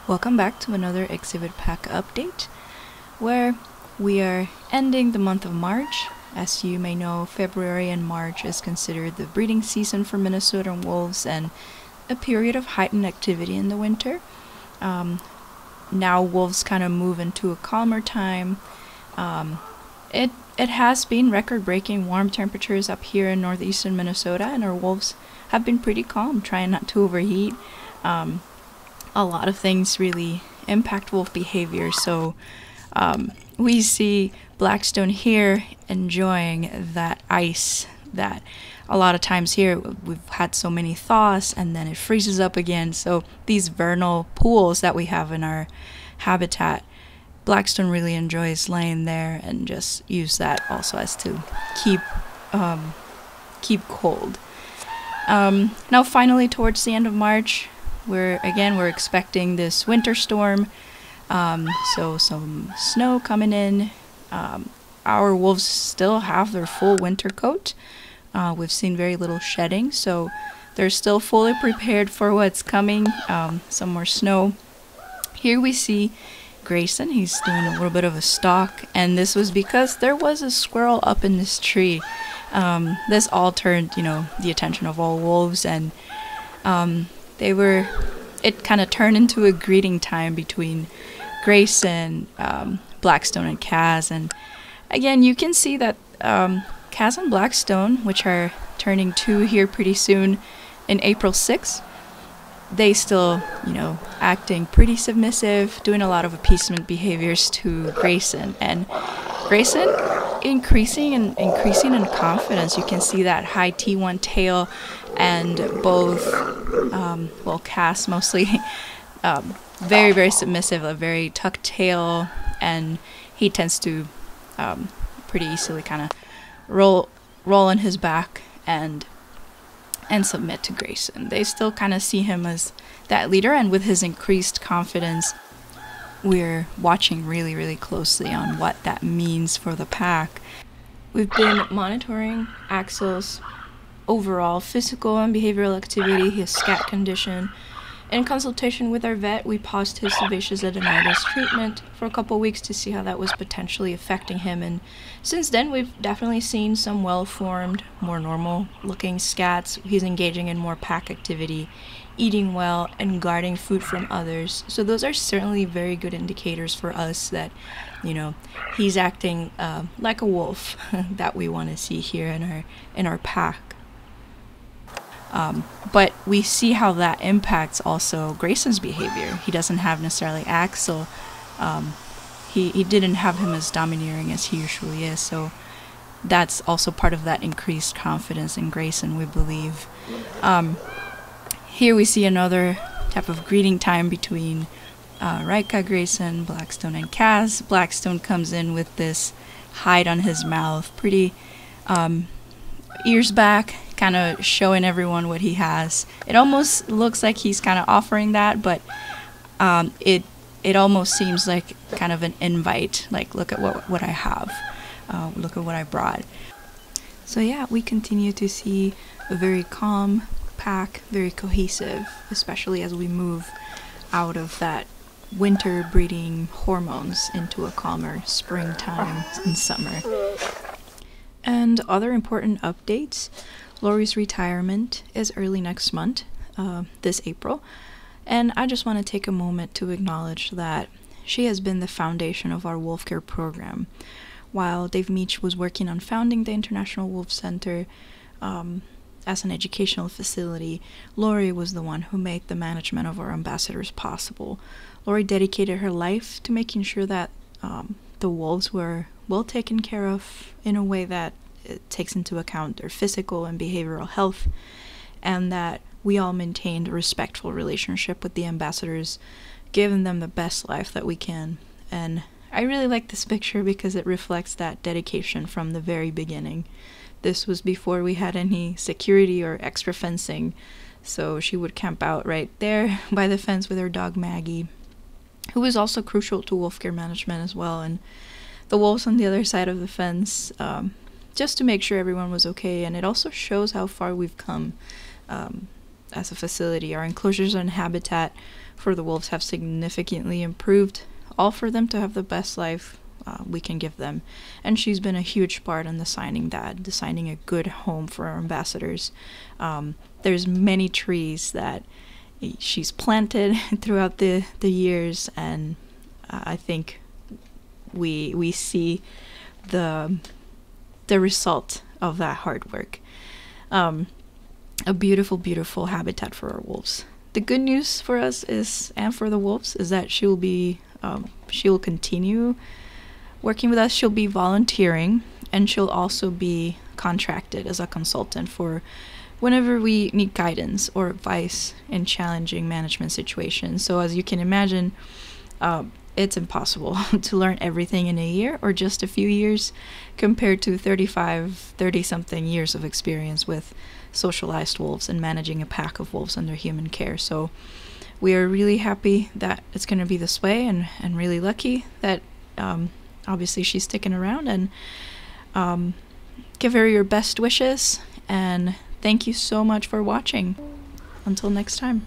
Welcome back to another exhibit pack update, where we are ending the month of March. As you may know, February and March is considered the breeding season for Minnesotan wolves and a period of heightened activity in the winter. Now wolves kind of move into a calmer time. It has been record-breaking warm temperatures up here in northeastern Minnesota, and our wolves have been pretty calm, trying not to overheat. A lot of things really impact wolf behavior, so we see Blackstone here enjoying that ice that a lot of times here we've had so many thaws and then it freezes up again. So these vernal pools that we have in our habitat, Blackstone really enjoys laying there and just use that also as to keep cold. Now finally towards the end of March, we're expecting this winter storm, so some snow coming in. Our wolves still have their full winter coat. We've seen very little shedding, so they're still fully prepared for what's coming. Some more snow. Here we see Grayson. He's doing a little bit of a stalk, and this was because there was a squirrel up in this tree. This all turned, the attention of all wolves, and it kind of turned into a greeting time between Grayson, Blackstone, and Kaz. And again, you can see that Kaz and Blackstone, which are turning 2 here pretty soon in April 6th, they still, acting pretty submissive, doing a lot of appeasement behaviors to Grayson. And Grayson increasing in confidence. You can see that high T1 tail, and both, Cass mostly, very, very submissive, a very tucked tail, and he tends to pretty easily kind of roll on his back and submit to Grayson. They still kind of see him as that leader, and with his increased confidence, we're watching really, really closely on what that means for the pack. We've been monitoring Axel's overall physical and behavioral activity, his scat condition. In consultation with our vet, we paused his sebaceous adenitis treatment for a couple weeks to see how that was potentially affecting him, and since then we've definitely seen some well-formed, more normal-looking scats. He's engaging in more pack activity, eating well, and guarding food from others. So those are certainly very good indicators for us that, he's acting like a wolf that we want to see here in our pack. But we see how that impacts also Grayson's behavior. He doesn't have necessarily Axel. He didn't have him as domineering as he usually is, so that's also part of that increased confidence in Grayson, we believe. Here we see another type of greeting time between Rika, Grayson, Blackstone, and Kaz. Blackstone comes in with this hide on his mouth, pretty ears back, kind of showing everyone what he has. It almost looks like he's kind of offering that, but it almost seems like kind of an invite, like, look at what I have, look at what I brought. So yeah, we continue to see a very calm pack, very cohesive, especially as we move out of that winter breeding hormones into a calmer springtime and summer. And other important updates: Lori's retirement is early next month, this April, and I just want to take a moment to acknowledge that she has been the foundation of our wolf care program. While Dave Meach was working on founding the International Wolf Center as an educational facility, Lori was the one who made the management of our ambassadors possible. Lori dedicated her life to making sure that the wolves were well taken care of in a way that it takes into account their physical and behavioral health, and that we all maintained a respectful relationship with the ambassadors, giving them the best life that we can. And I really like this picture because it reflects that dedication from the very beginning. This was before we had any security or extra fencing, so she would camp out right there by the fence with her dog Maggie, who was also crucial to wolf care management as well, and the wolves on the other side of the fence, just to make sure everyone was okay. And it also shows how far we've come as a facility. Our enclosures and habitat for the wolves have significantly improved, all for them to have the best life we can give them. And she's been a huge part in designing a good home for our ambassadors. There's many trees that she's planted throughout the years, and I think we see the result of that hard work. A beautiful habitat for our wolves. The good news for us is, and for the wolves, is that she will continue working with us. She'll be volunteering, and she'll also be contracted as a consultant for whenever we need guidance or advice in challenging management situations. So as you can imagine, it's impossible to learn everything in a year or just a few years, compared to 30-something years of experience with socialized wolves and managing a pack of wolves under human care. So we are really happy that it's going to be this way, and really lucky that obviously she's sticking around, and give her your best wishes, and thank you so much for watching. Until next time.